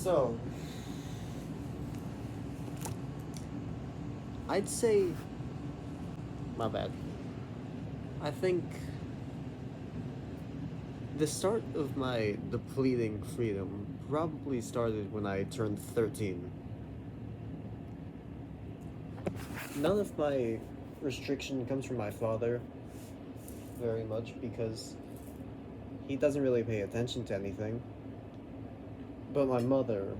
So, I'd say, my bad. I think the start of my depleting freedom probably started when I turned 13. None of my restriction comes from my father very much because he doesn't really pay attention to anything. But my mother,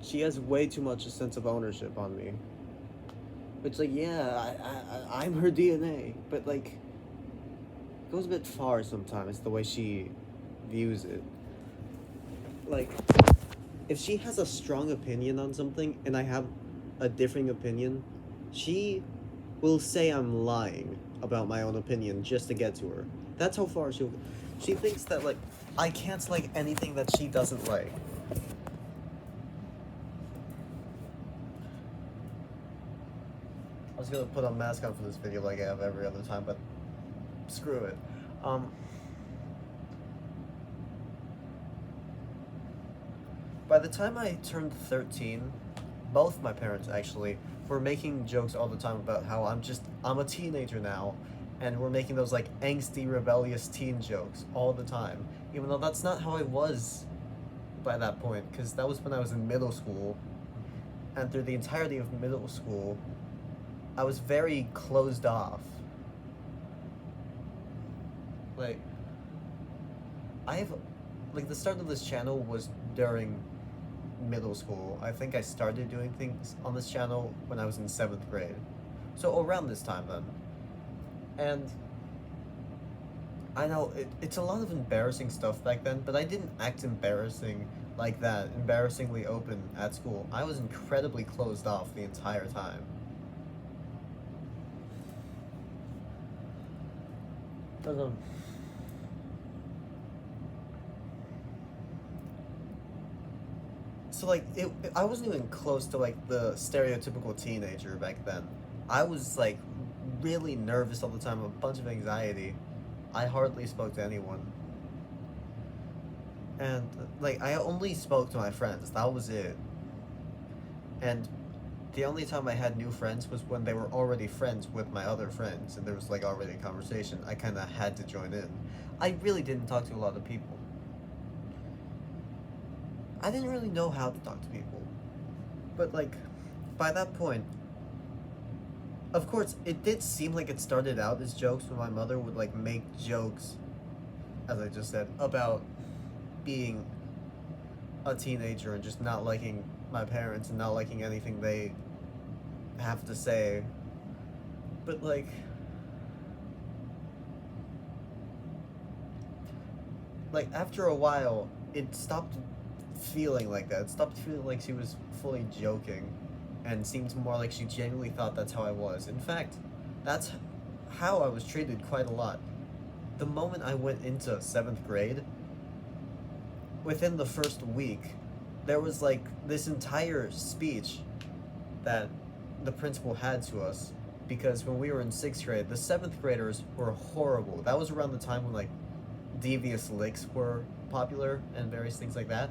she has way too much a sense of ownership on me. It's like, yeah, I'm her DNA, but like, it goes a bit far sometimes the way she views it. Like, if she has a strong opinion on something and I have a differing opinion, she will say I'm lying about my own opinion just to get to her. That's how far she'll. She thinks that like I can't like anything that she doesn't like. I was gonna put a mask on for this video like I have every other time, but screw it. By the time I turned 13, both my parents actually were making jokes all the time about how I'm a teenager now, and we're making those like angsty, rebellious teen jokes all the time, even though that's not how I was by that point, because that was when I was in middle school, and through the entirety of middle school, I was very closed off. Like, I have, like, the start of this channel was during middle school. I think I started doing things on this channel when I was in 7th grade. So around this time then. And I know it's a lot of embarrassing stuff back then, but I didn't act embarrassing like that, embarrassingly open at school. I was incredibly closed off the entire time. But, so like I wasn't even close to like the stereotypical teenager back then. I was like really nervous all the time, a bunch of anxiety. I hardly spoke to anyone. And like I only spoke to my friends. That was it. And the only time I had new friends was when they were already friends with my other friends and there was like already a conversation. I kind of had to join in. I really didn't talk to a lot of people. I didn't really know how to talk to people. But like, by that point, of course, it did seem like it started out as jokes when my mother would like make jokes, as I just said, about being a teenager and just not liking my parents and not liking anything they have to say. But like after a while, it stopped feeling like that. It stopped feeling like she was fully joking and seemed more like she genuinely thought that's how I was. In fact, that's how I was treated quite a lot. The moment I went into 7th grade, within the first week, there was like this entire speech that the principal had to us because when we were in 6th grade, the 7th graders were horrible. That was around the time when like devious licks were popular and various things like that.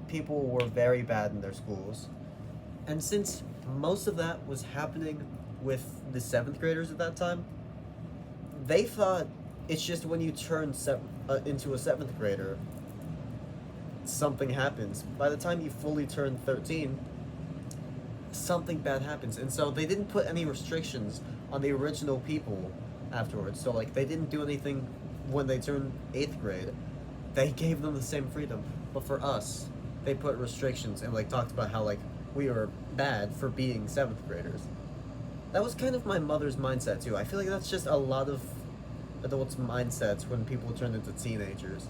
People were very bad in their schools. And since most of that was happening with the 7th graders at that time, they thought it's just when you turn into a 7th grader, something happens. By the time you fully turn 13, something bad happens. And so they didn't put any restrictions on the original people afterwards. So like they didn't do anything when they turned 8th grade. They gave them the same freedom. But for us, they put restrictions and like talked about how like we were bad for being 7th graders. That was kind of my mother's mindset too. I feel like that's just a lot of adults' mindsets when people turn into teenagers.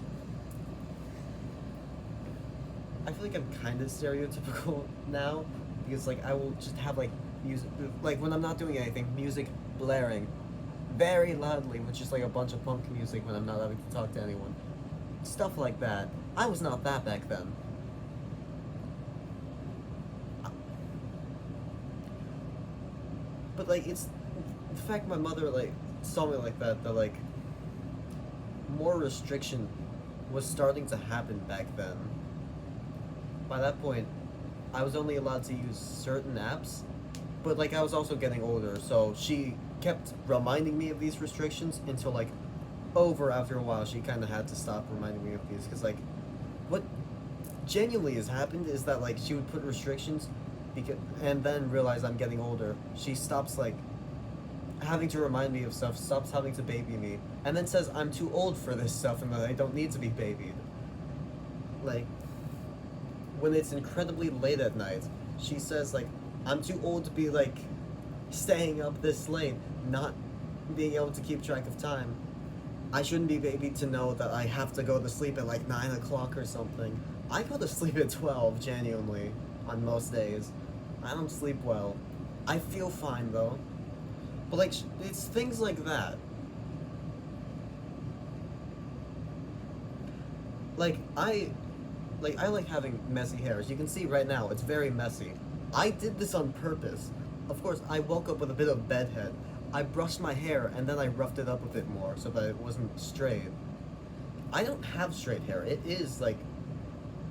I feel like I'm kind of stereotypical now because like I will just have like music, like when I'm not doing anything, music blaring very loudly with just like a bunch of punk music when I'm not having to talk to anyone. Stuff like that. I was not that back then. But like it's the fact my mother like saw me like that like more restriction was starting to happen back then. by that point, I was only allowed to use certain apps, but like I was also getting older, so she kept reminding me of these restrictions until like over after a while she kind of had to stop reminding me of these because like what genuinely has happened is that like she would put restrictions because and then realize I'm getting older. She stops like having to remind me of stuff, stops having to baby me, and then says I'm too old for this stuff and that I don't need to be babied. Like when it's incredibly late at night, she says like I'm too old to be like staying up this late, not being able to keep track of time. I shouldn't be babied to know that I have to go to sleep at like 9 o'clock or something. I go to sleep at 12, genuinely, on most days. I don't sleep well. I feel fine though. But like, it's things like that. Like, I like having messy hair. As you can see right now, it's very messy. I did this on purpose. Of course, I woke up with a bit of bedhead. I brushed my hair and then I roughed it up a bit more so that it wasn't straight. I don't have straight hair. It is like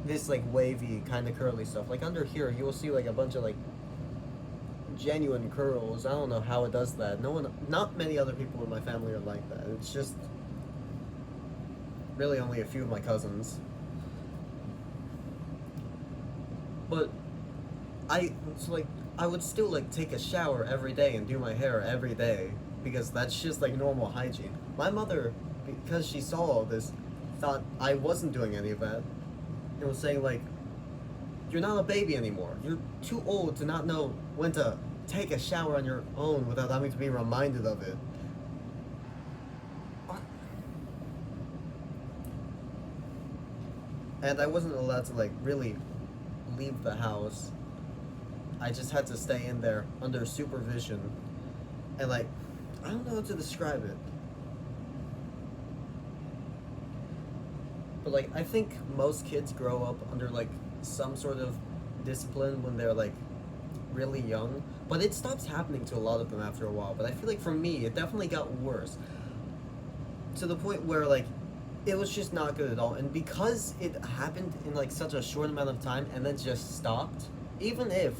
this like wavy kind of curly stuff. Like under here, you will see like a bunch of like genuine curls. I don't know how it does that. Not many other people in my family are like that. It's just really only a few of my cousins. But I would still like take a shower every day and do my hair every day because that's just like normal hygiene. My mother, because she saw all this, thought I wasn't doing any of that and was saying like, you're not a baby anymore. You're too old to not know when to take a shower on your own without having to be reminded of it. And I wasn't allowed to like really leave the house. I just had to stay in there under supervision. And like, I don't know how to describe it. But like, I think most kids grow up under like some sort of discipline when they're like really young. But it stops happening to a lot of them after a while. But I feel like for me, it definitely got worse. To the point where like, it was just not good at all. And because it happened in like such a short amount of time and then just stopped, even if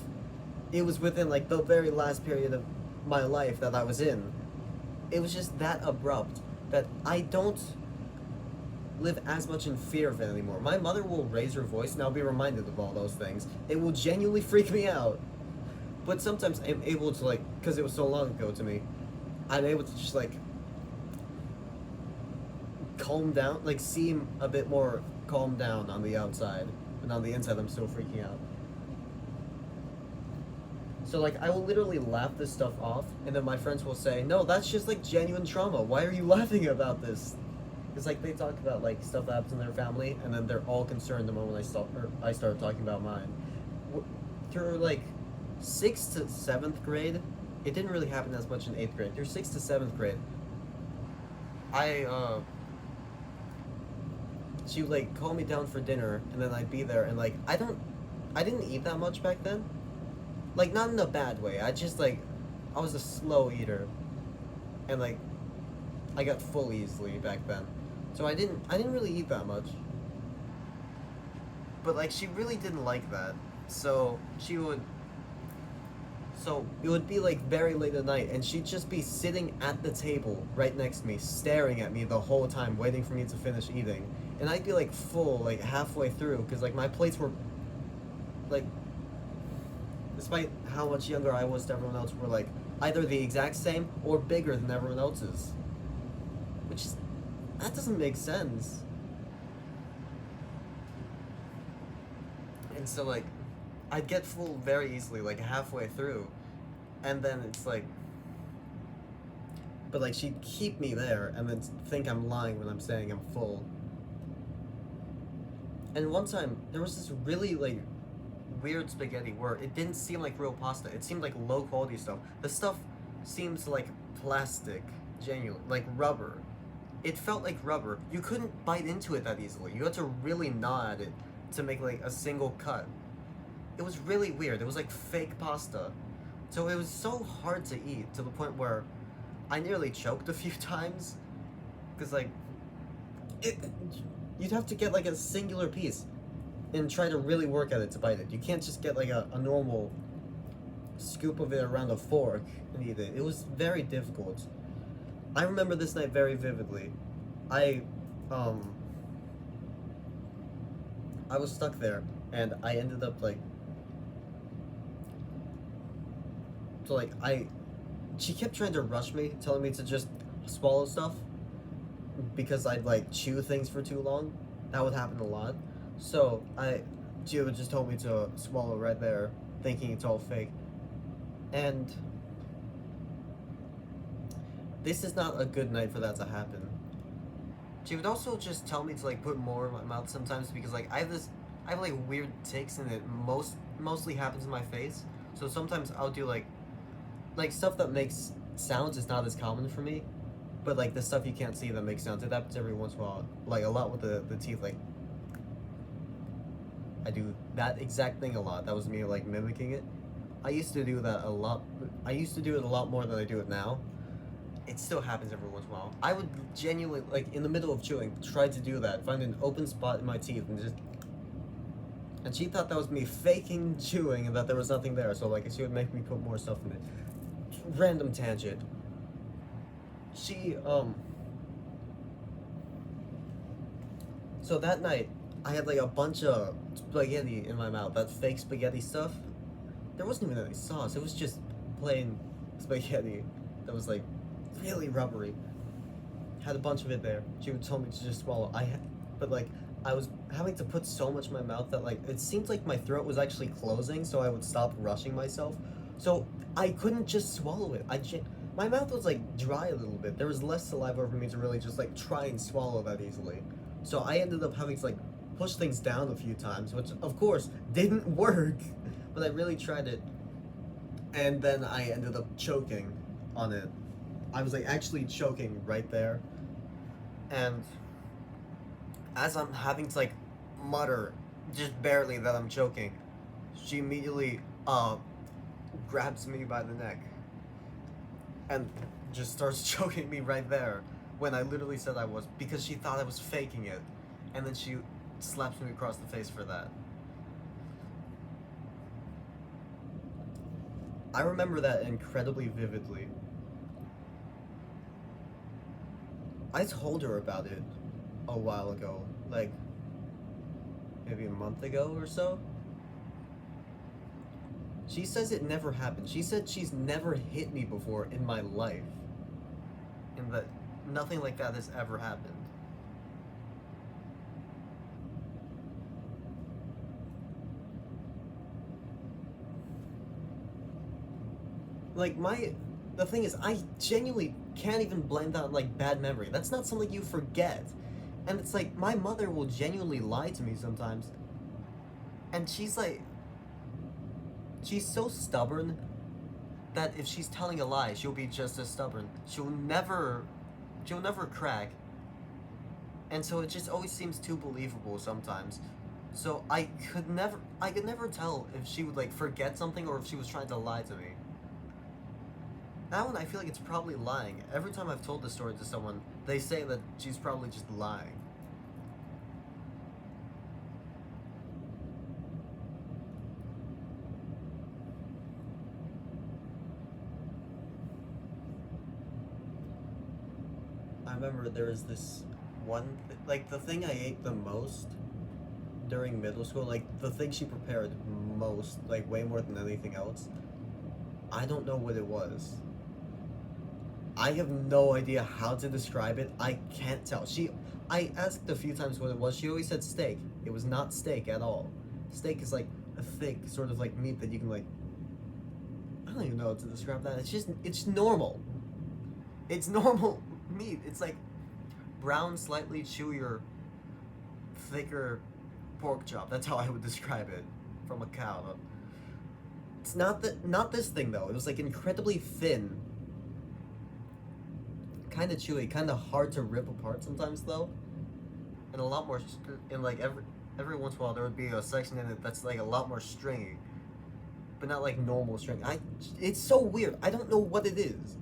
it was within like the very last period of my life that I was in, it was just that abrupt that I don't live as much in fear of it anymore. My mother will raise her voice and I'll be reminded of all those things. It will genuinely freak me out. But sometimes I'm able to like, because it was so long ago to me, I'm able to just like calm down, like seem a bit more calmed down on the outside, but on the inside I'm still freaking out. So like I will literally laugh this stuff off, and then my friends will say, "No, that's just like genuine trauma. Why are you laughing about this?" It's like they talk about like stuff that happens in their family, and then they're all concerned the moment I start talking about mine. Through like 6th to 7th grade, it didn't really happen as much in 8th grade. Through 6th to 7th grade, she would like call me down for dinner, and then I'd be there, and like I didn't eat that much back then. Like, not in a bad way. I was a slow eater. And, like, I got full easily back then. So I didn't really eat that much. But, like, she really didn't like that. So it would be, like, very late at night, and she'd just be sitting at the table right next to me, staring at me the whole time, waiting for me to finish eating. And I'd be, like, full, like, halfway through, because, like, my plates were, like, despite how much younger I was to everyone else, were like either the exact same or bigger than everyone else's. Which is, that doesn't make sense. And so like, I'd get full very easily, like halfway through, and then it's like, but like she'd keep me there and then think I'm lying when I'm saying I'm full. And one time, there was this really like weird spaghetti where it didn't seem like real pasta. It seemed like low quality stuff. The stuff seems like plastic, genuine, like rubber. It felt like rubber. You couldn't bite into it that easily. You had to really gnaw at it to make like a single cut. It was really weird. It was like fake pasta. So it was so hard to eat to the point where I nearly choked a few times. Because like, you'd have to get like a singular piece. and try to really work at it to bite it. You can't just get like a normal scoop of it around a fork and eat it. It was very difficult. I remember this night very vividly. I um I was stuck there, and I ended up like, so like she kept trying to rush me, telling me to just swallow stuff because I'd like chew things for too long. That would happen a lot. So she would just told me to swallow right there, thinking it's all fake. And this is not a good night for that to happen. She would also just tell me to like put more in my mouth sometimes because like I have like weird tics, and it mostly happens in my face. So sometimes I'll do like stuff that makes sounds is not as common for me, but like the stuff you can't see that makes sounds, it happens every once in a while. Like a lot with the teeth. Like I do that exact thing a lot. That was me like mimicking it. I used to do that a lot. I used to do it a lot more than I do it now. It still happens every once in a while. I would genuinely, like in the middle of chewing, try to do that, find an open spot in my teeth and just. And she thought that was me faking chewing and that there was nothing there, so like she would make me put more stuff in it. Random tangent. She So that night, I had like a bunch of spaghetti in my mouth. That fake spaghetti stuff. There wasn't even any sauce. It was just plain spaghetti that was like really rubbery. Had a bunch of it there. She would tell me to just swallow. But like I was having to put so much in my mouth that like it seemed like my throat was actually closing, so I would stop rushing myself. So I couldn't just swallow it. My mouth was like dry a little bit. There was less saliva for me to really just like try and swallow that easily. So I ended up having to like push things down a few times, which of course didn't work, but I really tried it. And then I ended up choking on it. I was like actually choking right there. And as I'm having to like mutter just barely that I'm choking, she immediately grabs me by the neck and just starts choking me right there when I literally said I was, because she thought I was faking it, and then she slaps me across the face for that. I remember that incredibly vividly. I told her about it a while ago, like maybe a month ago or so. She says it never happened. She said she's never hit me before in my life, and that nothing like that has ever happened. Like the thing is, I genuinely can't even blame that on like bad memory. That's not something you forget. And it's like my mother will genuinely lie to me sometimes. And she's so stubborn that if she's telling a lie, she'll be just as stubborn. She'll never crack. And so it just always seems too believable sometimes. So I could never tell if she would like forget something or if she was trying to lie to me. That one, I feel like it's probably lying. Every time I've told this story to someone, they say that she's probably just lying. I remember there was this like the thing I ate the most during middle school, like the thing she prepared most, like way more than anything else. I don't know what it was. I have no idea how to describe it. I can't tell. I asked a few times what it was. She always said steak. It was not steak at all. Steak is like a thick sort of like meat that you can like. I don't even know how to describe that. It's normal. It's normal meat. It's like brown, slightly chewier, thicker pork chop. That's how I would describe it from a cow. It's not this thing though. It was like incredibly thin. Kind of chewy, kind of hard to rip apart sometimes though, and a lot more. And like every once in a while there would be a section in it that's like a lot more stringy, but not like normal string. It's so weird. I don't know what it is,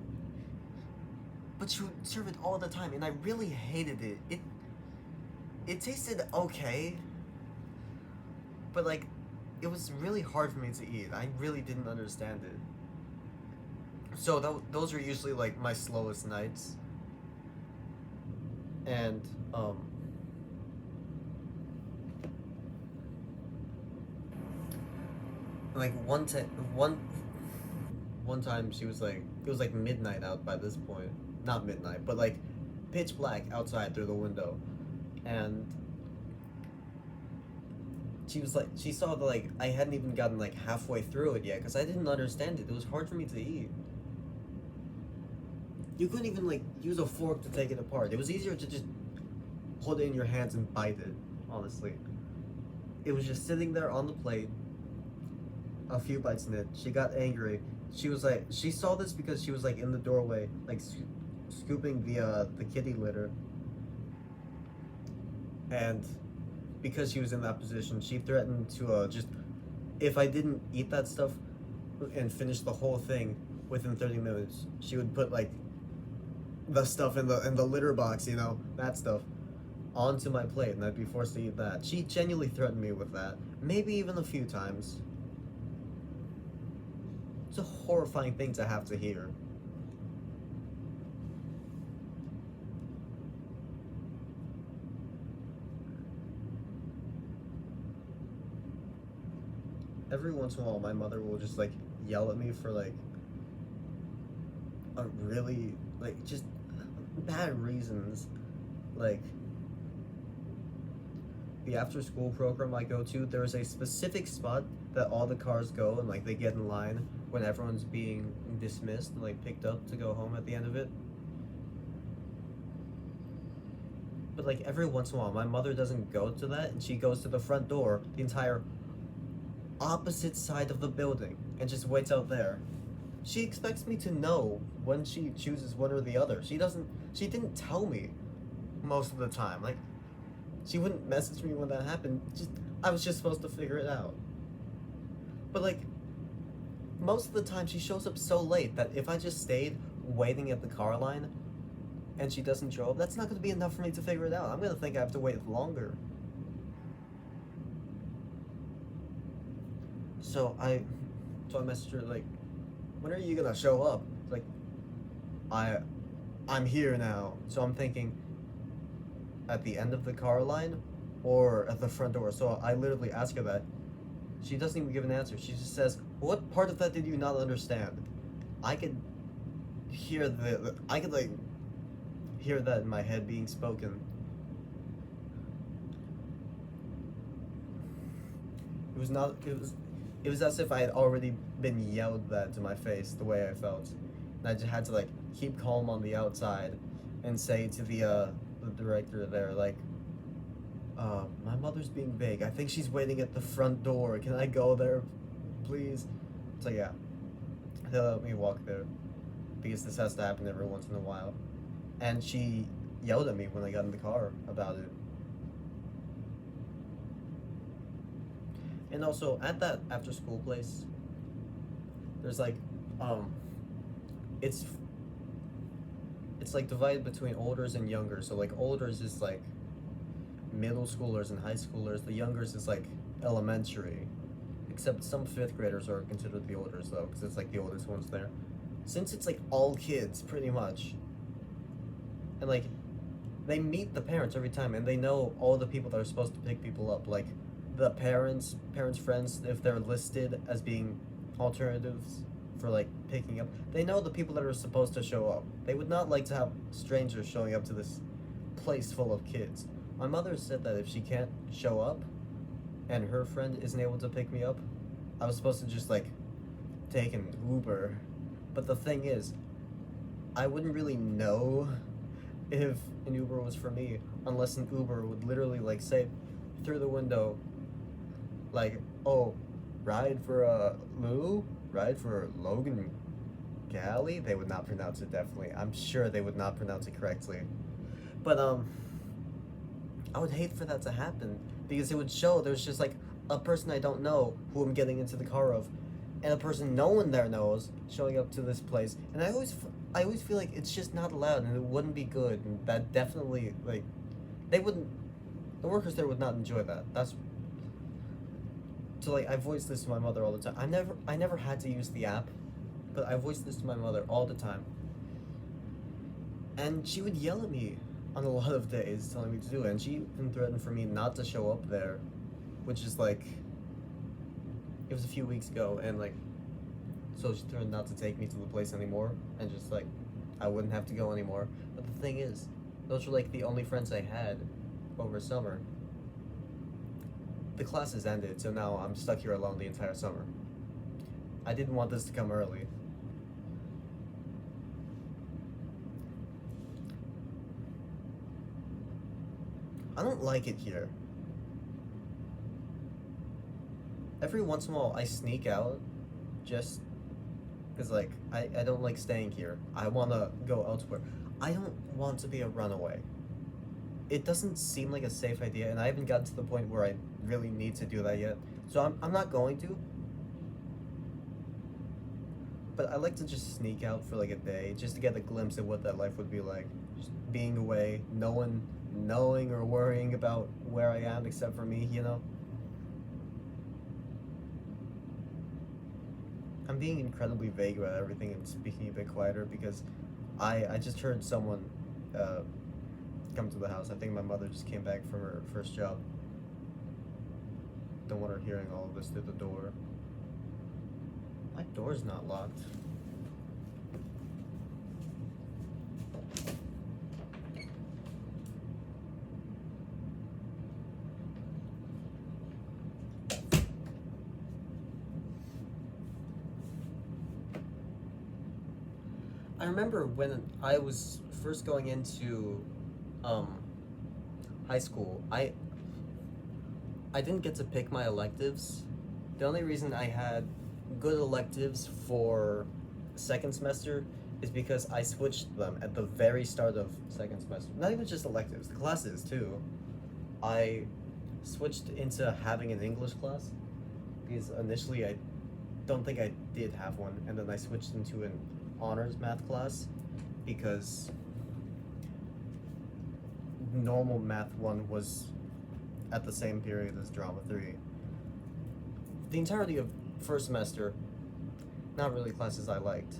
but she would serve it all the time, and I really hated it. It tasted okay, But like, it was really hard for me to eat. I really didn't understand it. So those are usually like my slowest nights. And um, like one time she was like, it was like midnight out by this point, not midnight, but like pitch black outside through the window, and she was like, she saw that like I hadn't even gotten like halfway through it yet because I didn't understand it. It was hard for me to eat. You couldn't even like use a fork to take it apart. It was easier to just hold it in your hands and bite it. Honestly, it was just sitting there on the plate. A few bites in it, she got angry. She was like, she saw this because she was like in the doorway, like scooping the kitty litter, and because she was in that position, she threatened to just, if I didn't eat that stuff and finish the whole thing within 30 minutes, she would put like the stuff in the litter box, you know, that stuff, onto my plate, and I'd be forced to eat that. She genuinely threatened me with that, maybe even a few times. It's a horrifying thing to have to hear. Every once in a while, my mother will just like yell at me for like a really like just bad reasons. Like the after school program I go to, there's a specific spot that all the cars go and like they get in line when everyone's being dismissed and like picked up to go home at the end of it. But like every once in a while, my mother doesn't go to that and she goes to the front door, the entire opposite side of the building, and just waits out there. She expects me to know when she chooses one or the other. She didn't tell me most of the time. Like, she wouldn't message me when that happened. I was just supposed to figure it out. But like, most of the time she shows up so late that if I just stayed waiting at the car line and she doesn't show up, that's not going to be enough for me to figure it out. I'm going to think I have to wait longer. So I messaged her like, when are you gonna show up? It's like, I I'm here now. So I'm thinking at the end of the car line or at the front door. So I literally ask her that. She doesn't even give an answer. She just says, "What part of that did you not understand?" I could hear I could like hear that in my head being spoken. It was not. It was as if I had already been yelled that to my face the way I felt, and I just had to like keep calm on the outside, and say to the director there like, my mother's being big. I think she's waiting at the front door. Can I go there, please? So yeah, they let me walk there because this has to happen every once in a while, and she yelled at me when I got in the car about it. And also at that after school place, there's like, um, it's it's like divided between olders and younger. So like olders is like middle schoolers and high schoolers. The youngers is like elementary, except some fifth graders are considered the olders though, because it's like the oldest ones there. Since it's like all kids pretty much, and like they meet the parents every time, and they know all the people that are supposed to pick people up, like the parents' friends, if they're listed as being alternatives for like picking up, they know the people that are supposed to show up. They would not like to have strangers showing up to this place full of kids. My mother said that if she can't show up and her friend isn't able to pick me up, I was supposed to just like take an Uber. But the thing is, I wouldn't really know if an Uber was for me unless an Uber would literally like say through the window like, "Oh, ride for Lou, ride for Logan Galley." They would not pronounce it, definitely. I'm sure they would not pronounce it correctly. But I would hate for that to happen because it would show there's just like a person I don't know who I'm getting into the car of, and a person no one there knows showing up to this place. And I always feel like it's just not allowed, and it wouldn't be good. And that definitely like they wouldn't. The workers there would not enjoy that. So like I voiced this to my mother all the time. I never had to use the app, but I voiced this to my mother all the time. And she would yell at me on a lot of days telling me to do it, and she even threatened for me not to show up there, which is like, it was a few weeks ago, and like, so she threatened not to take me to the place anymore, and just like, I wouldn't have to go anymore. But the thing is, those were like the only friends I had over summer. The classes ended, so now I'm stuck here alone the entire summer. I didn't want this to come early. I don't like it here. Every once in a while I sneak out just because like I don't like staying here. I want to go elsewhere. I don't want to be a runaway. It doesn't seem like a safe idea, and I haven't gotten to the point where I really need to do that yet. So I'm not going to. But I like to just sneak out for like a day, just to get a glimpse of what that life would be like. Just being away, no one knowing or worrying about where I am except for me, you know? I'm being incredibly vague about everything and speaking a bit quieter because I just heard someone come to the house. I think my mother just came back from her first job. Don't want her hearing all of this through the door. My door's not locked. I remember when I was first going into um, high school, I didn't get to pick my electives. The only reason I had good electives for second semester is because I switched them at the very start of second semester. Not even just electives, the classes too. I switched into having an English class because initially I don't think I did have one, and then I switched into an honors math class because normal math 1 was at the same period as drama 3. The entirety of first semester, not really classes I liked.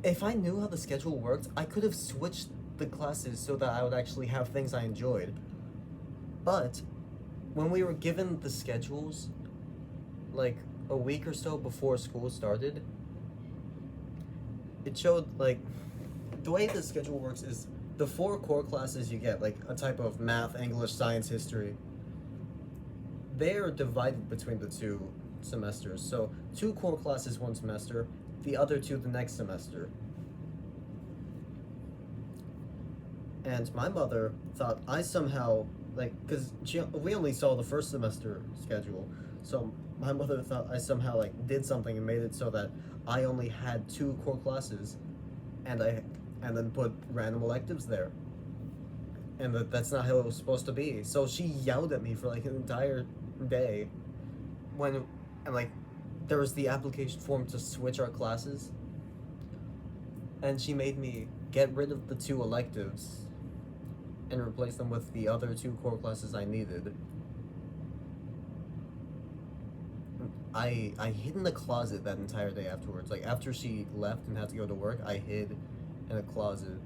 If I knew how the schedule worked, I could have switched the classes so that I would actually have things I enjoyed. But when we were given the schedules like a week or so before school started, it showed like the way the schedule works is the 4 core classes you get, like a type of math, English, science, history, they are divided between the 2 semesters. So 2 core classes one semester, the other 2 the next semester. And my mother thought I somehow, like, because we only saw the first semester schedule, so my mother thought I somehow like did something and made it so that I only had 2 core classes, and then put random electives there, and that's not how it was supposed to be. So she yelled at me for like an entire day and like there was the application form to switch our classes, and she made me get rid of the 2 electives and replace them with the other 2 core classes I needed. I hid in the closet that entire day afterwards. Like, after she left and had to go to work, I hid in a closet.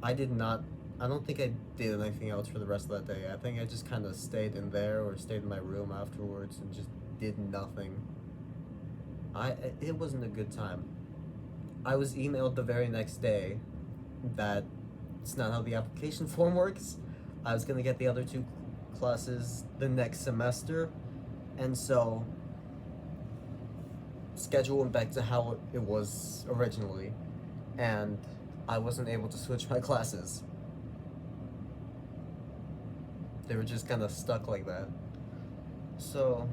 I don't think I did anything else for the rest of that day. I think I just kind of stayed in there or stayed in my room afterwards and just did nothing. It wasn't a good time. I was emailed the very next day that it's not how the application form works. I was gonna get the other 2 classes the next semester, and so schedule went back to how it was originally, and I wasn't able to switch my classes. They were just kind of stuck like that. So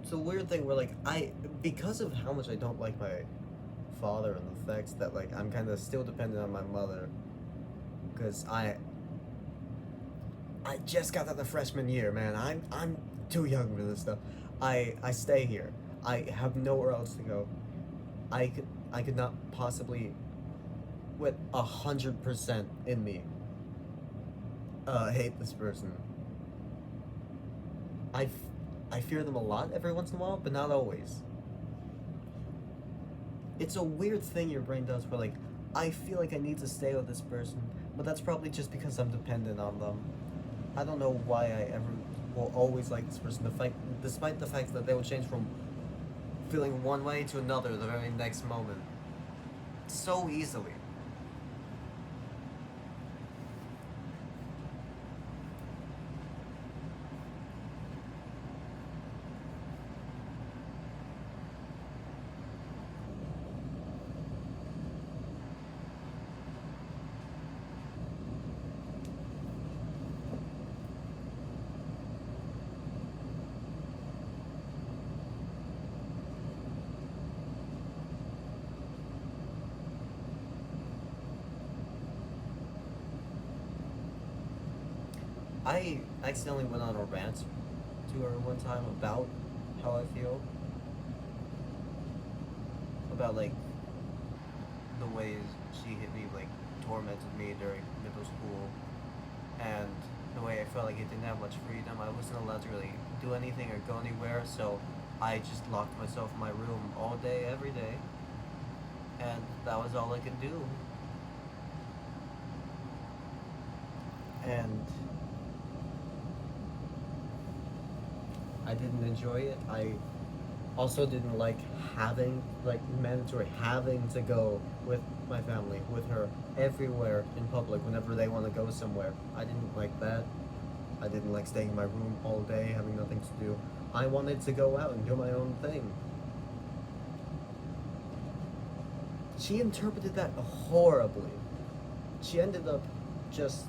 it's a weird thing where like because of how much I don't like my father and the fact that like I'm kind of still dependent on my mother because I just got out of freshman year, man. I'm too young for this stuff. I stay here. I have nowhere else to go. I could not possibly, with 100% in me, hate this person. I I fear them a lot every once in a while, but not always. It's a weird thing your brain does where like I feel like I need to stay with this person, but that's probably just because I'm dependent on them. I don't know why I ever will always like this person, despite the fact that they will change from feeling one way to another the very next moment so easily. I accidentally went on a rant to her one time about how I feel about like the ways she hit me, like tormented me during middle school, and the way I felt like I didn't have much freedom. I wasn't allowed to really do anything or go anywhere, so I just locked myself in my room all day, every day, and that was all I could do. And I didn't enjoy it. I also didn't like having, like, mandatory having to go with my family, with her, everywhere in public whenever they want to go somewhere. I didn't like that. I didn't like staying in my room all day, having nothing to do. I wanted to go out and do my own thing. She interpreted that horribly. She ended up just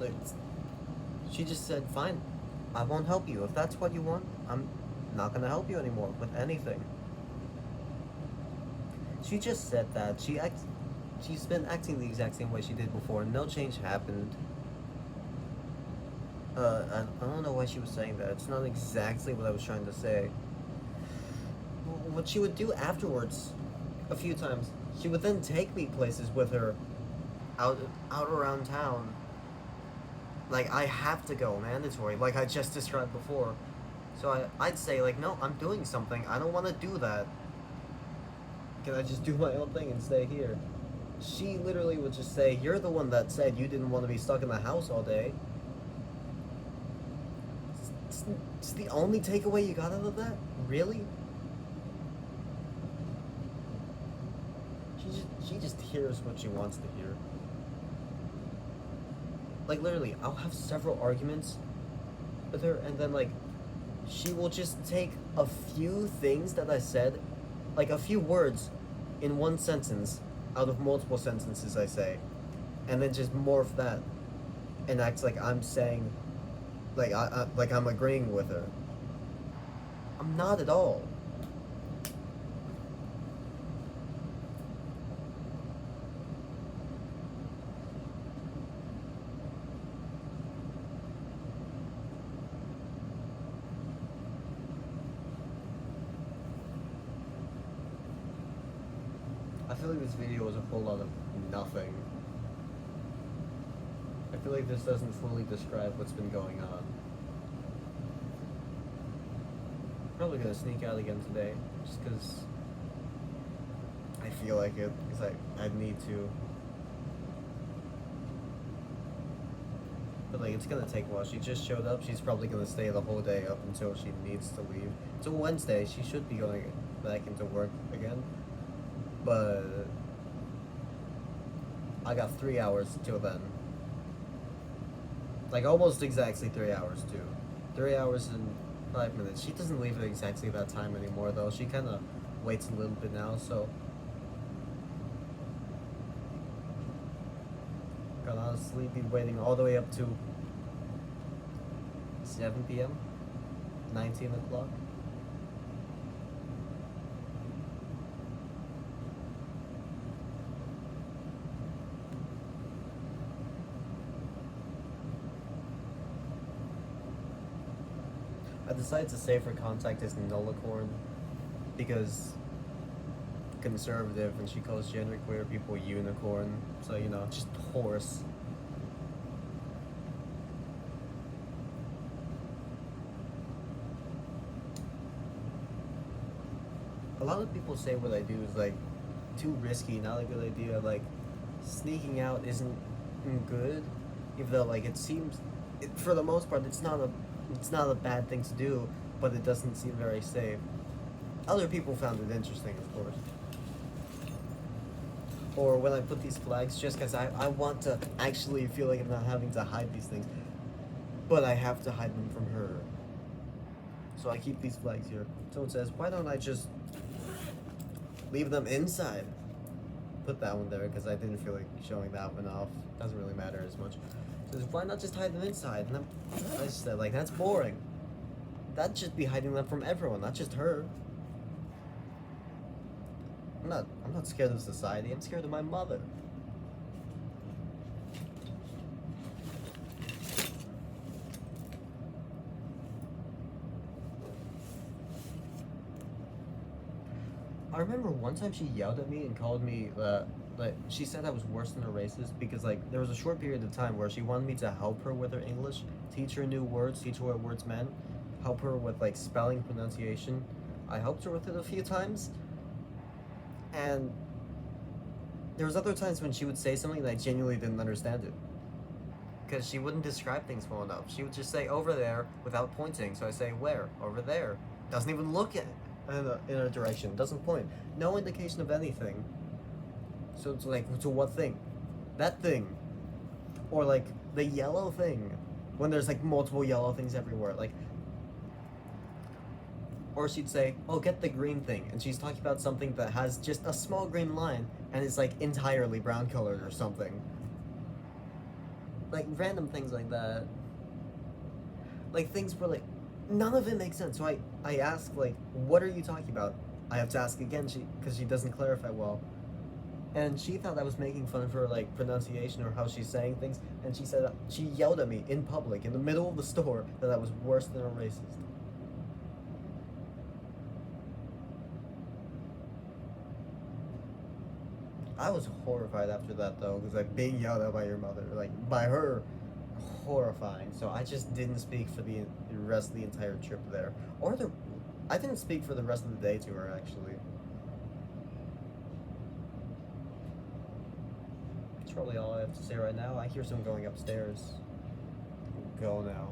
like, she just said, "Fine, I won't help you. If that's what you want, I'm not gonna help you anymore with anything." She just said that. She's been acting the exact same way she did before. No change happened. I don't know why she was saying that. It's not exactly what I was trying to say. What she would do afterwards, a few times, she would then take me places with her, out out around town. Like, I have to go, mandatory, like I just described before. So I'd say, like, no, I'm doing something. I don't want to do that. Can I just do my own thing and stay here? She literally would just say, "You're the one that said you didn't want to be stuck in the house all day." It's the only takeaway you got out of that? Really? She just hears what she wants to hear. Like, literally, I'll have several arguments with her, and then, like, she will just take a few things that I said, like a few words in one sentence out of multiple sentences I say, and then just morph that and act like I'm saying, like like I'm agreeing with her. I'm not at all. I feel like this video is a whole lot of nothing. I feel like this doesn't fully describe what's been going on. Probably gonna sneak out again today, just because I feel like it, because I need to. But like, it's gonna take a while. She just showed up. She's probably gonna stay the whole day up until she needs to leave. It's a Wednesday. She should be going back into work again. But I got 3 hours till then. Like, almost exactly 3 hours, too. 3 hours and 5 minutes. She doesn't leave at exactly that time anymore, though. She kind of waits a little bit now, so. Could honestly be waiting all the way up to 7 p.m., 19 o'clock. I decided to say for contact is nullicorn because conservative, and she calls genderqueer people unicorn. So you know, just horse. A lot of people say what I do is like too risky, not a good idea. Like sneaking out isn't good, even though like it seems, for the most part, it's not a bad thing to do, but it doesn't seem very safe. Other people found it interesting, of course. Or when I put these flags, just because I want to actually feel like I'm not having to hide these things, but I have to hide them from her. So I keep these flags here. So it says, why don't I just leave them inside? Put that one there because I didn't feel like showing that one off. Doesn't really matter as much. So why not just hide them inside? And I just said, like, that's boring. That'd just be hiding them from everyone, not just her. I'm not scared of society. I'm scared of my mother. I remember one time she yelled at me and called me, like, she said I was worse than a racist because, like, there was a short period of time where she wanted me to help her with her English, teach her new words, teach her what words meant, help her with, like, spelling, pronunciation. I helped her with it a few times, and there was other times when she would say something and I genuinely didn't understand it. Because she wouldn't describe things well enough. She would just say over there without pointing. So I say where? Over there. Doesn't even look at it in a direction. Doesn't point. No indication of anything. So it's like, to what thing? That thing. Or like the yellow thing. When there's like multiple yellow things everywhere. Like, or she'd say, oh, get the green thing. And she's talking about something that has just a small green line and is like entirely brown colored or something. Like random things like that. Like things where like none of it makes sense. So I ask like, what are you talking about? I have to ask again because she doesn't clarify well. And she thought I was making fun of her like pronunciation or how she's saying things, and she said she yelled at me in public in the middle of the store that I was worse than a racist. I was horrified after that though, because like being yelled at by your mother, like by her, horrifying. So I just didn't speak for the rest of the entire trip there, I didn't speak for the rest of the day to her actually. That's probably all I have to say right now. I hear someone going upstairs. Go now.